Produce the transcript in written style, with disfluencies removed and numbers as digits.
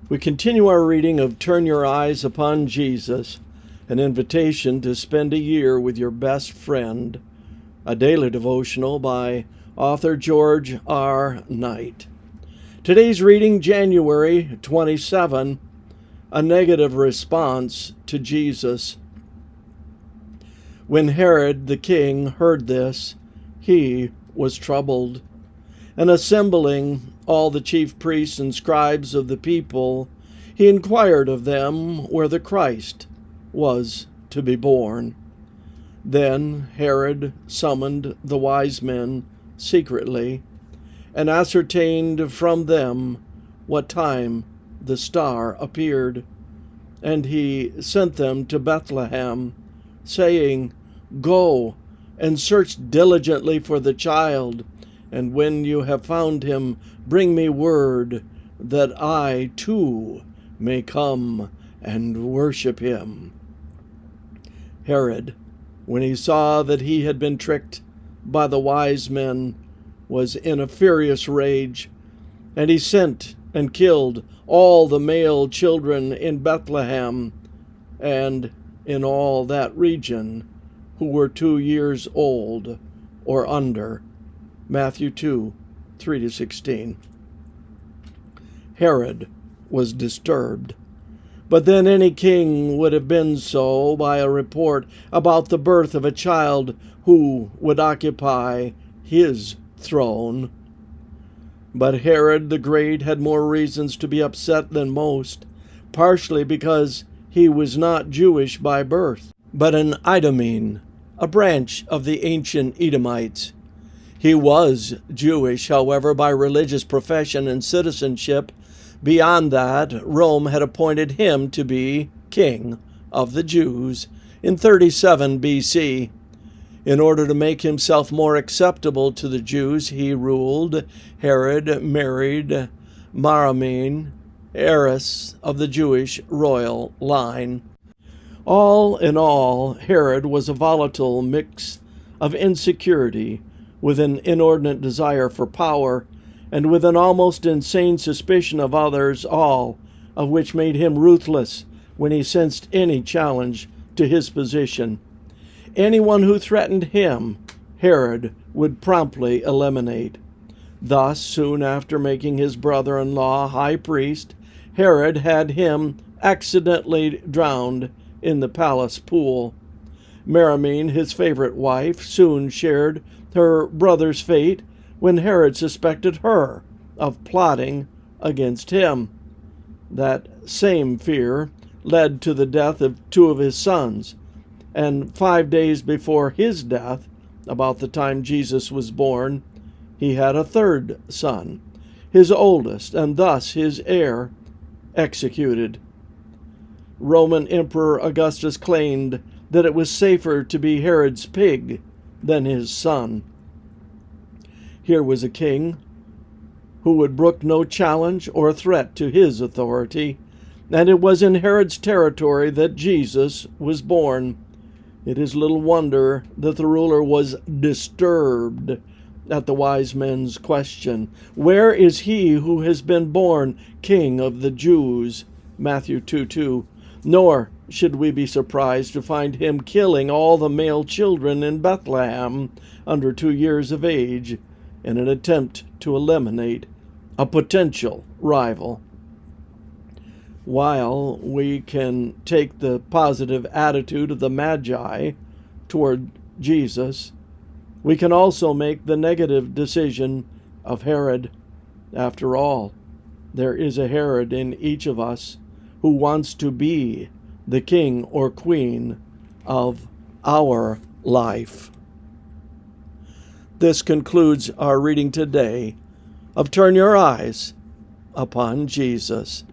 We continue our reading of Turn Your Eyes Upon Jesus, an invitation to spend a year with your best friend, a daily devotional by author George R. Knight. Today's reading, January 27, a negative response to Jesus. When Herod the king heard this, he was troubled, and assembling all the chief priests and scribes of the people, he inquired of them where the Christ was to be born. Then Herod summoned the wise men secretly, and ascertained from them what time the star appeared. And he sent them to Bethlehem, saying, "Go and search diligently for the child, and when you have found him, bring me word, that I too may come and worship him." Herod, when he saw that he had been tricked by the wise men, was in a furious rage, and he sent and killed all the male children in Bethlehem and in all that region who were 2 years old or under. Matthew 2, 3-16. Herod was disturbed, but then any king would have been so by a report about the birth of a child who would occupy his throne. But Herod the Great had more reasons to be upset than most, partially because he was not Jewish by birth, but an Idumean, a branch of the ancient Edomites. He was Jewish, however, by religious profession and citizenship. Beyond that, Rome had appointed him to be king of the Jews in 37 BC. In order to make himself more acceptable to the Jews, he ruled. Herod married Maramene, heiress of the Jewish royal line. All in all, Herod was a volatile mix of insecurity with an inordinate desire for power, and with an almost insane suspicion of others, all of which made him ruthless when he sensed any challenge to his position. Anyone who threatened him, Herod would promptly eliminate. Thus, soon after making his brother-in-law high priest, Herod had him accidentally drowned in the palace pool. Maramene, his favorite wife, soon shared her brother's fate when Herod suspected her of plotting against him. That same fear led to the death of 2 of his sons, and 5 days before his death, about the time Jesus was born, he had a 3rd son, his oldest, and thus his heir, executed. Roman Emperor Augustus claimed that it was safer to be Herod's pig than his son. Here was a king who would brook no challenge or threat to his authority, and it was in Herod's territory that Jesus was born. It is little wonder that the ruler was disturbed at the wise men's question, "Where is he who has been born King of the Jews?" Matthew 2:2. Nor should we be surprised to find him killing all the male children in Bethlehem under 2 years of age in an attempt to eliminate a potential rival. While we can take the positive attitude of the Magi toward Jesus, we can also make the negative decision of Herod. After all, there is a Herod in each of us who wants to be the king or queen of our life. This concludes our reading today of Turn Your Eyes Upon Jesus.